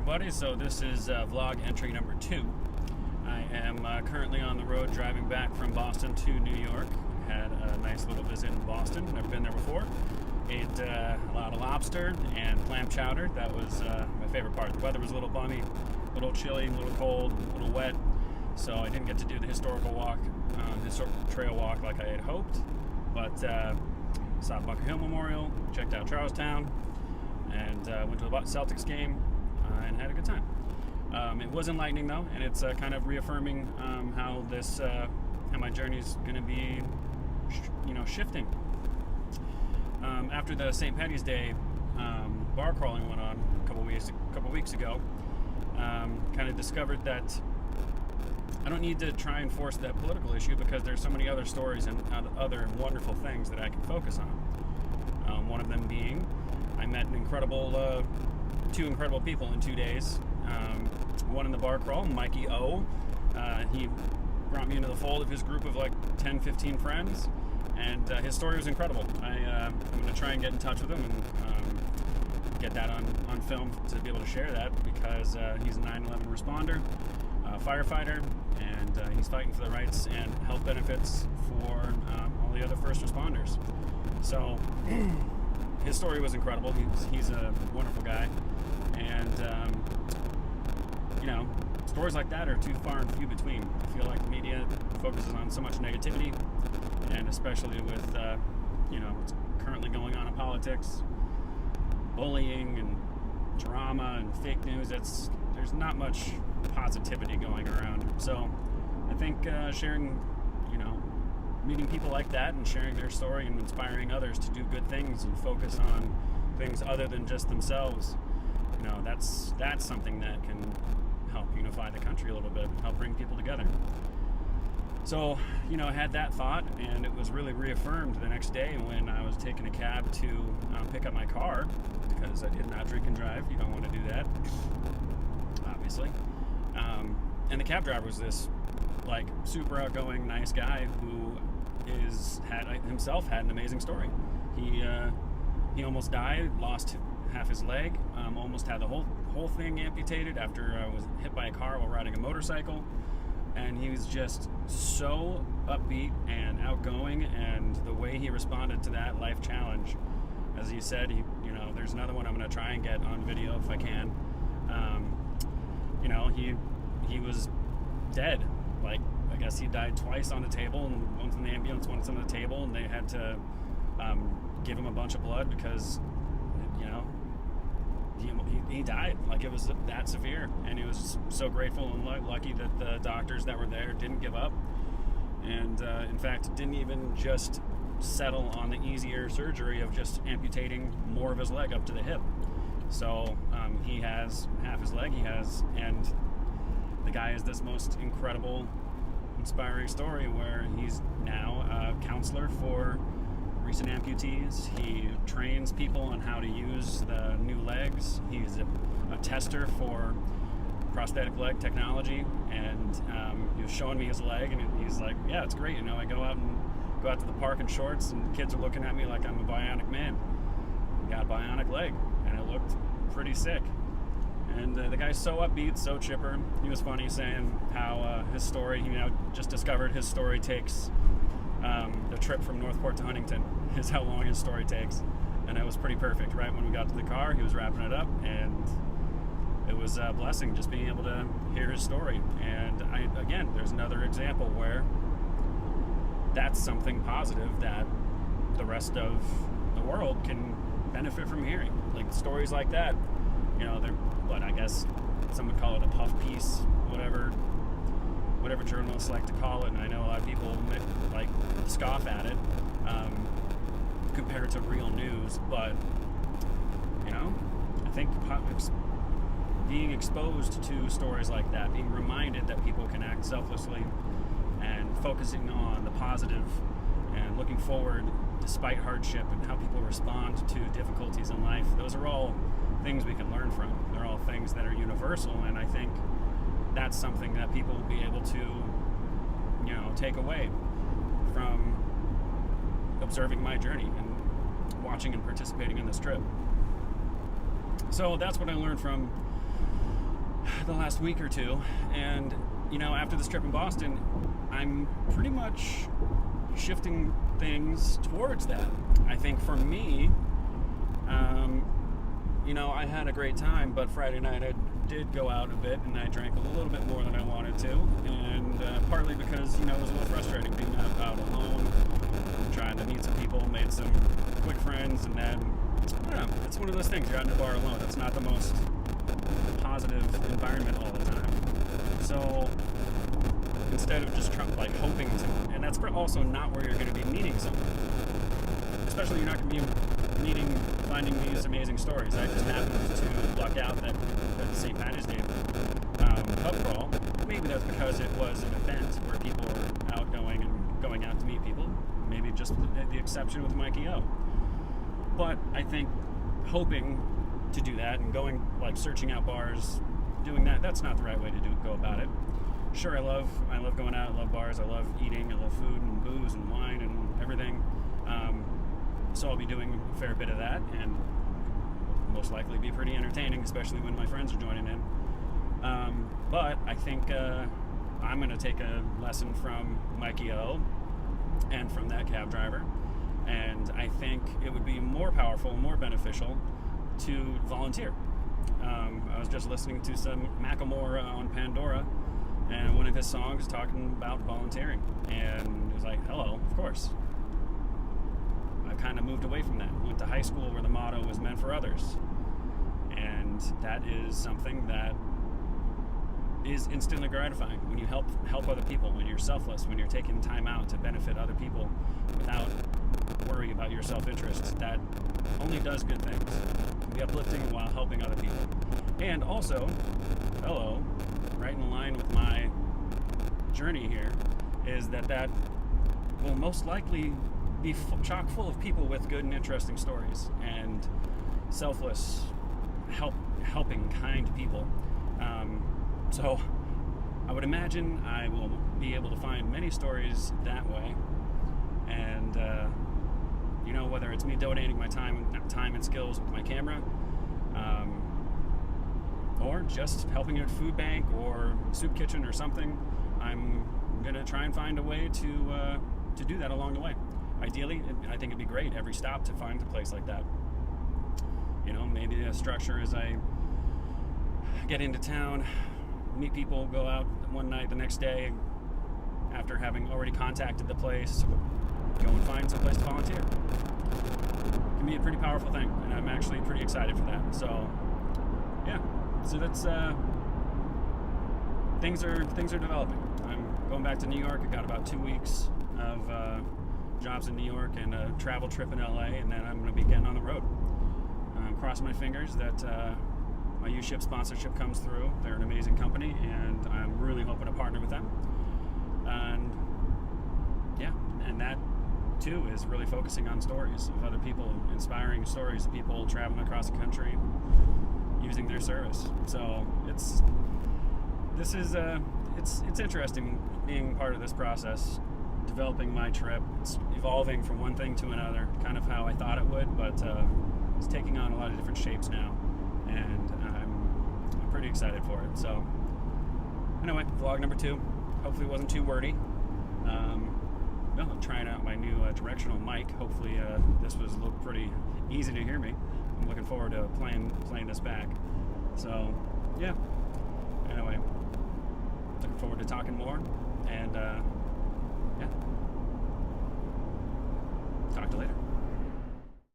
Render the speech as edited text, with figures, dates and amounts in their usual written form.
everybody. So this is vlog entry number 2. I am currently on the road driving back from Boston to New York. Had a nice little visit in Boston. Never been there before. Ate a lot of lobster and clam chowder. That was my favorite part. The weather was a little bummy, a little chilly, a little cold, a little wet. So I didn't get to do the historical trail walk like I had hoped. But saw Bunker Hill Memorial, checked out Charlestown, and went to a Celtics game and had a good time. It was enlightening though, and it's kind of reaffirming how my journey is going to be, shifting. After the St. Patty's Day bar crawling went on a couple weeks ago, kind of discovered that I don't need to try and force that political issue because there's so many other stories and other wonderful things that I can focus on. One of them being I met two incredible people in 2 days. One in the bar crawl, Mikey O. He brought me into the fold of his group of like 10, 15 friends, and his story was incredible. I'm going to try and get in touch with him and get that on film to be able to share that because he's a 9/11 responder, firefighter, and he's fighting for the rights and health benefits for all the other first responders. So his story was incredible. He's a wonderful guy, and stories like that are too far and few between. I feel like the media focuses on so much negativity, and especially with what's currently going on in politics, bullying and drama and fake news. There's not much positivity going around. So I think sharing, meeting people like that and sharing their story and inspiring others to do good things and focus on things other than just themselves, that's something that can help unify the country a little bit, help bring people together. So, I had that thought, and it was really reaffirmed the next day when I was taking a cab to pick up my car, because I did not drink and drive. You don't want to do that, obviously. And the cab driver was this super outgoing, nice guy who himself had an amazing story. He almost died, lost half his leg, almost had the whole thing amputated after I was hit by a car while riding a motorcycle. And he was just so upbeat and outgoing, and the way he responded to that life challenge, as he said, there's another one I'm going to try and get on video if I can. He was dead. I guess he died twice on the table, and once in the ambulance, once on the table, and they had to give him a bunch of blood because, he died. It was that severe, and he was so grateful and lucky that the doctors that were there didn't give up, and in fact didn't even just settle on the easier surgery of just amputating more of his leg up to the hip. So he has half his leg, and the guy has this most incredible, inspiring story where he's now a counselor for recent amputees. He trains people on how to use the new legs. He's a tester for prosthetic leg technology, and he was showing me his leg, and he's like, yeah, it's great. I go out to the park in shorts, and kids are looking at me like I'm a bionic man. I got a bionic leg, and it looked pretty sick. And the guy's so upbeat, so chipper. He was funny saying how his story, he just discovered his story takes the trip from Northport to Huntington is how long his story takes. And it was pretty perfect. Right when we got to the car, he was wrapping it up, and it was a blessing just being able to hear his story. And there's another example where that's something positive that the rest of the world can benefit from hearing. Stories like that, they're I guess some would call it a puff piece, whatever journalists like to call it, and I know a lot of people scoff at it compared to real news, but I think being exposed to stories like that, being reminded that people can act selflessly, and focusing on the positive and looking forward despite hardship and how people respond to difficulties in life, those are all things we can learn from. They're all things that are universal, and I think that's something that people will be able to take away from observing my journey and watching and participating in this trip. So that's what I learned from the last week or two. And, after this trip in Boston, I'm pretty much shifting things towards that. I think for me, I had a great time, but Friday night I did go out a bit and I drank a little bit more than I wanted to, and partly because, it was a little frustrating being out alone, trying to meet some people, made some quick friends, and then, I don't know, it's one of those things, you're out in a bar alone, it's not the most positive environment all the time. So instead of just hoping to, and that's also not where you're going to be meeting someone. Especially you're not going to be finding these amazing stories. I just happened to luck out that the St. Patty's Day pub crawl, maybe that's because it was an event where people were outgoing and going out to meet people. Maybe just the exception with Mikey O. But I think hoping to do that and going, searching out bars, doing that's not the right way to go about it. Sure, I love going out, I love bars, I love eating, I love food and booze and wine and everything. So I'll be doing a fair bit of that, and most likely be pretty entertaining, especially when my friends are joining in. But I think I'm going to take a lesson from Mikey O and from that cab driver, and I think it would be more powerful, more beneficial to volunteer. I was just listening to some Macklemore on Pandora, and one of his songs talking about volunteering, and it was like, hello, of course. I kind of moved away from that. Went to high school where the motto was meant for others, and that is something that is instantly gratifying when you help other people, when you're selfless, when you're taking time out to benefit other people without worry about your self-interest. That only does good things. It can be uplifting while helping other people. And also, hello, right in line with my journey here, is that will most likely be chock full of people with good and interesting stories and selfless, helping, kind people. So I would imagine I will be able to find many stories that way, and whether it's me donating my time and skills with my camera, or just helping at a food bank or soup kitchen or something, I'm gonna try and find a way to do that along the way. Ideally, I think it'd be great every stop to find a place like that. Maybe a structure as I get into town, meet people, go out one night, the next day, after having already contacted the place, go and find some place to volunteer. It can be a pretty powerful thing, and I'm actually pretty excited for that. So, yeah. So that's things are developing. I'm going back to New York. I got about 2 weeks of jobs in New York and a travel trip in LA, and then I'm going to be getting on the road. I'm crossing my fingers that my U-Ship sponsorship comes through. They're an amazing company, and I'm really hoping to partner with them. And yeah, and that too is really focusing on stories of other people, inspiring stories of people traveling across the country using their service. So it's interesting being part of this process, developing my trip. It's evolving from one thing to another, kind of how I thought it would, but it's taking on a lot of different shapes now, and I'm pretty excited for it. So anyway, vlog number 2. Hopefully it wasn't too wordy. I'm trying out my new directional mic. Hopefully this was look pretty easy to hear me. I'm looking forward to playing this back. So yeah. Anyway, looking forward to talking more, and yeah. Talk to you later.